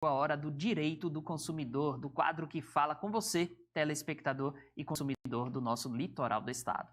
a hora do Direito do Consumidor, do quadro que fala com você, telespectador e consumidor do nosso litoral do estado.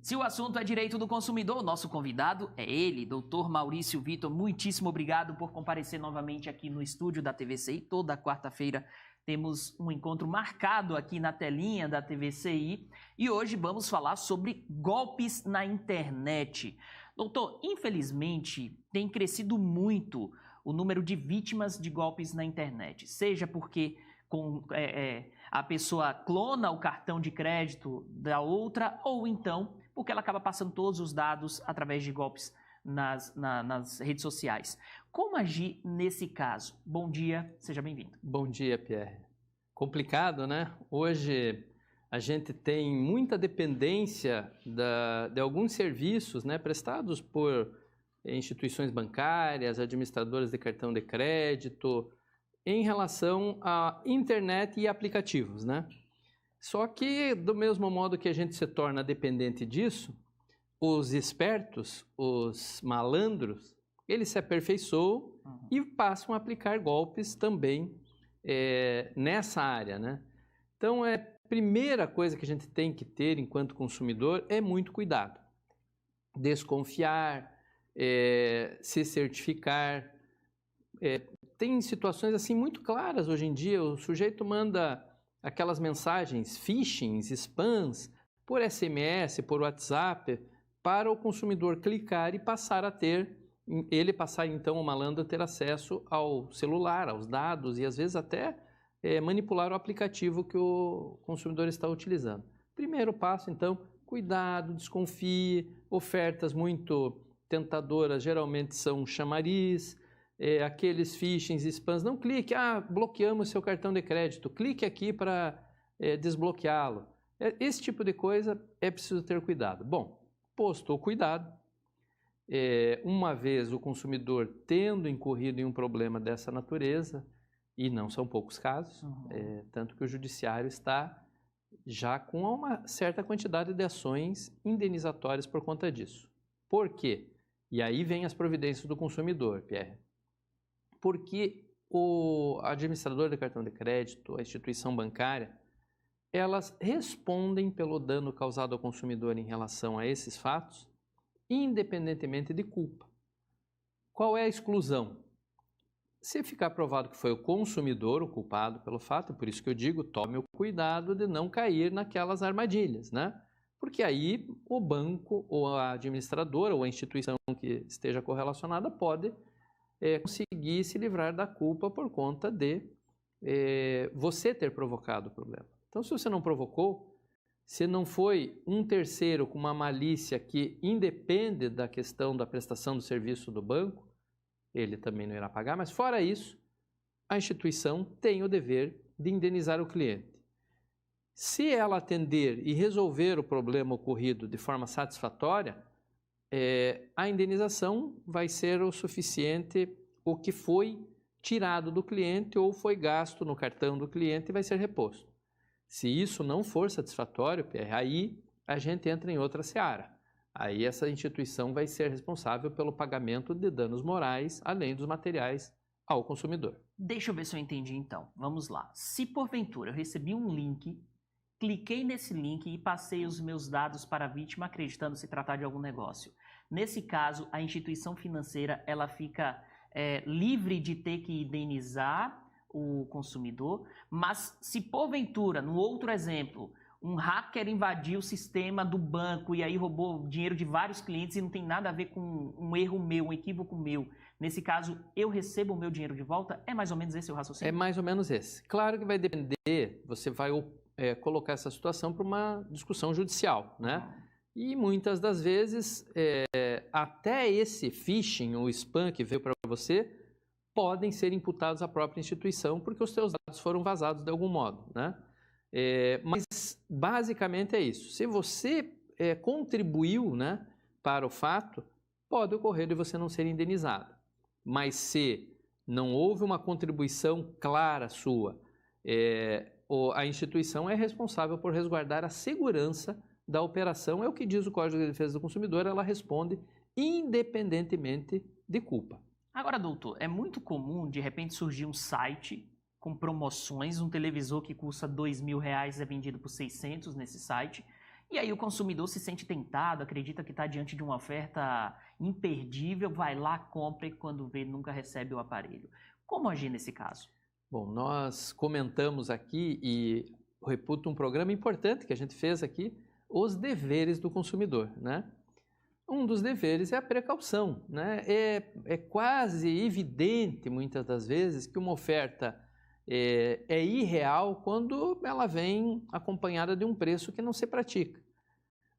Se o assunto é direito do consumidor, o nosso convidado é ele, Dr. Maurício Vitor. Muitíssimo obrigado por comparecer novamente aqui no estúdio da TVCI. Toda quarta-feira temos um encontro marcado aqui na telinha da TVCI e hoje vamos falar sobre golpes na internet. Doutor, infelizmente tem crescido muito o número de vítimas de golpes na internet, seja porque a pessoa clona o cartão de crédito da outra ou então porque ela acaba passando todos os dados através de golpes nas redes sociais. Como agir nesse caso? Bom dia, seja bem-vindo. Bom dia, Pierre. Complicado, né? Hoje a gente tem muita dependência de alguns serviços, né, prestados por instituições bancárias, administradoras de cartão de crédito, em relação à internet e aplicativos, né? Só que, do mesmo modo que a gente se torna dependente disso, os espertos, os malandros, eles se aperfeiçoam e passam a aplicar golpes também nessa área, né? Então, a primeira coisa que a gente tem que ter enquanto consumidor é muito cuidado. Desconfiar, se certificar. Tem situações assim muito claras hoje em dia, o sujeito manda aquelas mensagens phishing, spams, por SMS, por WhatsApp, para o consumidor clicar e passar a ter, então o malandro a ter acesso ao celular, aos dados e às vezes até manipular o aplicativo que o consumidor está utilizando. Primeiro passo, então, cuidado, desconfie, ofertas muito tentadoras geralmente são chamariz, aqueles phishings, spams, não clique, bloqueamos seu cartão de crédito, clique aqui para desbloqueá-lo. Esse tipo de coisa é preciso ter cuidado. Bom, posto o cuidado, uma vez o consumidor tendo incorrido em um problema dessa natureza, e não são poucos casos, tanto que o judiciário está já com uma certa quantidade de ações indenizatórias por conta disso. Por quê? E aí vem as providências do consumidor, Pierre. Porque o administrador de cartão de crédito, a instituição bancária, elas respondem pelo dano causado ao consumidor em relação a esses fatos, independentemente de culpa. Qual é a exclusão? Se ficar provado que foi o consumidor o culpado pelo fato, por isso que eu digo, tome o cuidado de não cair naquelas armadilhas, né? Porque aí o banco, ou a administradora, ou a instituição que esteja correlacionada pode conseguir se livrar da culpa por conta de você ter provocado o problema. Então, se você não provocou, se não foi um terceiro com uma malícia que independe da questão da prestação do serviço do banco, ele também não irá pagar, mas fora isso, a instituição tem o dever de indenizar o cliente. Se ela atender e resolver o problema ocorrido de forma satisfatória, a indenização vai ser o suficiente, o que foi tirado do cliente ou foi gasto no cartão do cliente vai ser reposto. Se isso não for satisfatório, aí a gente entra em outra seara. Aí essa instituição vai ser responsável pelo pagamento de danos morais, além dos materiais, ao consumidor. Deixa eu ver se eu entendi então. Vamos lá. Se porventura eu recebi um link, cliquei nesse link e passei os meus dados para a vítima acreditando se tratar de algum negócio. Nesse caso, a instituição financeira ela fica livre de ter que indenizar o consumidor, mas se porventura, no outro exemplo, um hacker invadiu o sistema do banco e aí roubou dinheiro de vários clientes e não tem nada a ver com um erro meu, um equívoco meu, nesse caso eu recebo o meu dinheiro de volta? É mais ou menos esse o raciocínio? É mais ou menos esse. Claro que vai depender, você vai colocar essa situação para uma discussão judicial, né? E muitas das vezes, até esse phishing ou spam que veio para você, podem ser imputados à própria instituição, porque os seus dados foram vazados de algum modo, né? Mas basicamente é isso. Se você contribuiu, né, para o fato, pode ocorrer de você não ser indenizado. Mas se não houve uma contribuição clara sua, a instituição é responsável por resguardar a segurança da operação, é o que diz o Código de Defesa do Consumidor, ela responde independentemente de culpa. Agora, doutor, é muito comum de repente surgir um site com promoções, um televisor que custa R$ 2.000 é vendido por 600 nesse site, e aí o consumidor se sente tentado, acredita que está diante de uma oferta imperdível, vai lá, compra e quando vê nunca recebe o aparelho. Como agir nesse caso? Bom, nós comentamos aqui e reputo um programa importante que a gente fez aqui, os deveres do consumidor, né? Um dos deveres é a precaução, né? É quase evidente, muitas das vezes, que uma oferta é irreal quando ela vem acompanhada de um preço que não se pratica.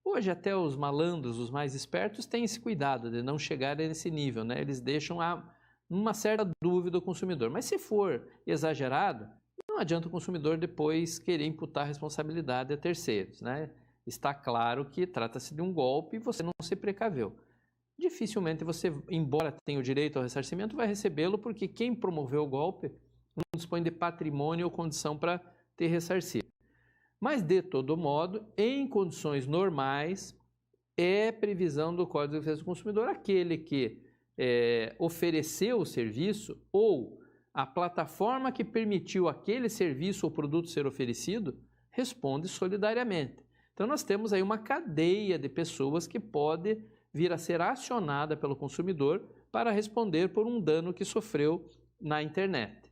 Hoje até os malandros, os mais espertos, têm esse cuidado de não chegar nesse nível, né? Eles deixam uma certa dúvida ao consumidor. Mas se for exagerado, não adianta o consumidor depois querer imputar responsabilidade a terceiros, né? Está claro que trata-se de um golpe e você não se precaveu. Dificilmente você, embora tenha o direito ao ressarcimento, vai recebê-lo porque quem promoveu o golpe não dispõe de patrimônio ou condição para ter ressarcido. Mas, de todo modo, em condições normais, é previsão do Código de Defesa do Consumidor aquele que ofereceu o serviço ou a plataforma que permitiu aquele serviço ou produto ser oferecido responde solidariamente. Então, nós temos aí uma cadeia de pessoas que pode vir a ser acionada pelo consumidor para responder por um dano que sofreu na internet.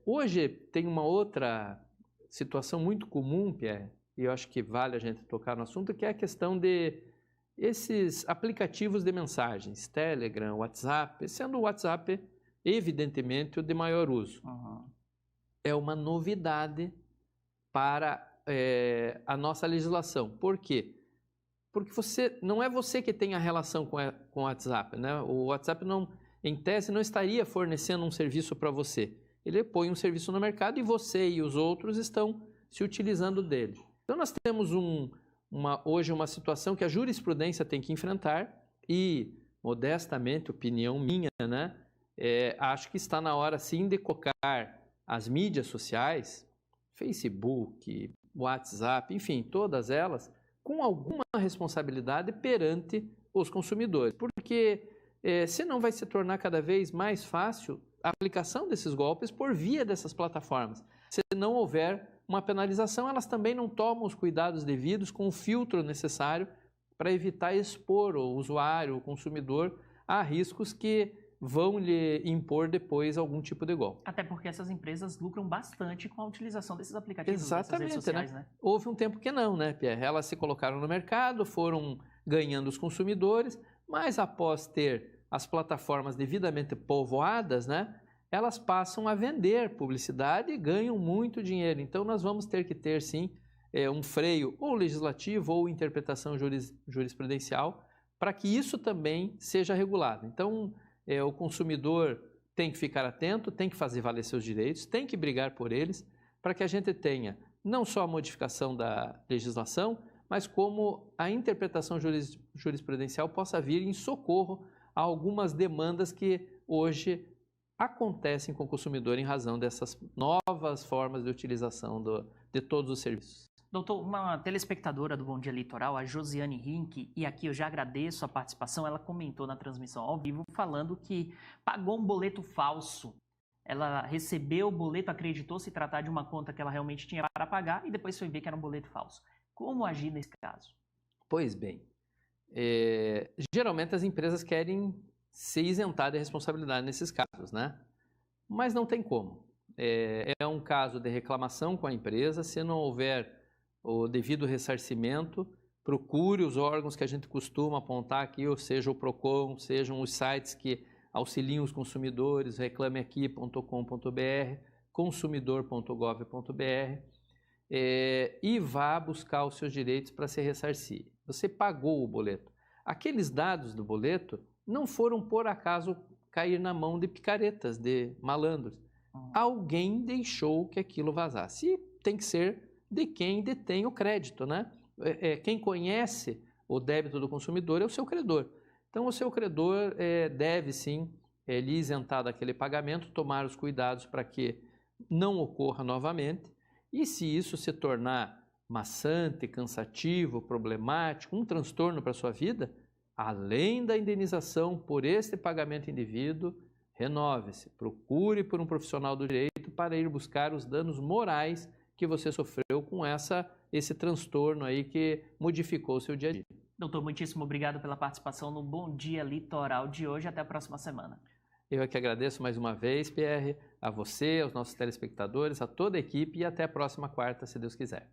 Hoje tem uma outra situação muito comum, Pierre, e eu acho que vale a gente tocar no assunto, que é a questão de esses aplicativos de mensagens, Telegram, WhatsApp, sendo o WhatsApp, evidentemente, o de maior uso. Uhum. É uma novidade para a nossa legislação. Por quê? Porque não é você que tem a relação com o WhatsApp, né? O WhatsApp, em tese, não estaria fornecendo um serviço para você. Ele põe um serviço no mercado e você e os outros estão se utilizando dele. Então, nós temos hoje uma situação que a jurisprudência tem que enfrentar e, modestamente, opinião minha, né? Acho que está na hora, sim, de colocar as mídias sociais, Facebook, WhatsApp, enfim, todas elas, com alguma responsabilidade perante os consumidores. Porque senão vai se tornar cada vez mais fácil a aplicação desses golpes por via dessas plataformas. Se não houver uma penalização, elas também não tomam os cuidados devidos com o filtro necessário para evitar expor o usuário, o consumidor, a riscos que vão lhe impor depois algum tipo de golpe. Até porque essas empresas lucram bastante com a utilização desses aplicativos, Exatamente, dessas redes sociais, né? Houve um tempo que não, né, Pierre? Elas se colocaram no mercado, foram ganhando os consumidores, mas após ter as plataformas devidamente povoadas, né, elas passam a vender publicidade e ganham muito dinheiro. Então, nós vamos ter que ter, sim, um freio ou legislativo ou interpretação jurisprudencial para que isso também seja regulado. Então, o consumidor tem que ficar atento, tem que fazer valer seus direitos, tem que brigar por eles, para que a gente tenha não só a modificação da legislação, mas como a interpretação jurisprudencial possa vir em socorro a algumas demandas que hoje acontecem com o consumidor em razão dessas novas formas de utilização de todos os serviços. Doutor, uma telespectadora do Bom Dia Litoral, a Josiane Rink, e aqui eu já agradeço a participação, ela comentou na transmissão ao vivo falando que pagou um boleto falso. Ela recebeu o boleto, acreditou se tratar de uma conta que ela realmente tinha para pagar e depois foi ver que era um boleto falso. Como agir nesse caso? Pois bem, geralmente as empresas querem se isentar de responsabilidade nesses casos, né? Mas não tem como. É um caso de reclamação com a empresa, se não houver o devido ressarcimento, procure os órgãos que a gente costuma apontar aqui, ou seja o PROCON, sejam os sites que auxiliam os consumidores, reclameaqui.com.br, consumidor.gov.br, e vá buscar os seus direitos para se ressarcir. Você pagou o boleto. Aqueles dados do boleto não foram, por acaso, cair na mão de picaretas, de malandros. Alguém deixou que aquilo vazasse. E tem que ser de quem detém o crédito, né? Quem conhece o débito do consumidor é o seu credor. Então, o seu credor deve, sim, lhe isentar daquele pagamento, tomar os cuidados para que não ocorra novamente. E se isso se tornar maçante, cansativo, problemático, um transtorno para a sua vida, além da indenização por este pagamento indevido, renove-se, procure por um profissional do direito para ir buscar os danos morais que você sofreu com esse transtorno aí que modificou o seu dia a dia. Doutor, muitíssimo obrigado pela participação no Bom Dia Litoral de hoje. Até a próxima semana. Eu é que agradeço mais uma vez, Pierre, a você, aos nossos telespectadores, a toda a equipe e até a próxima quarta, se Deus quiser.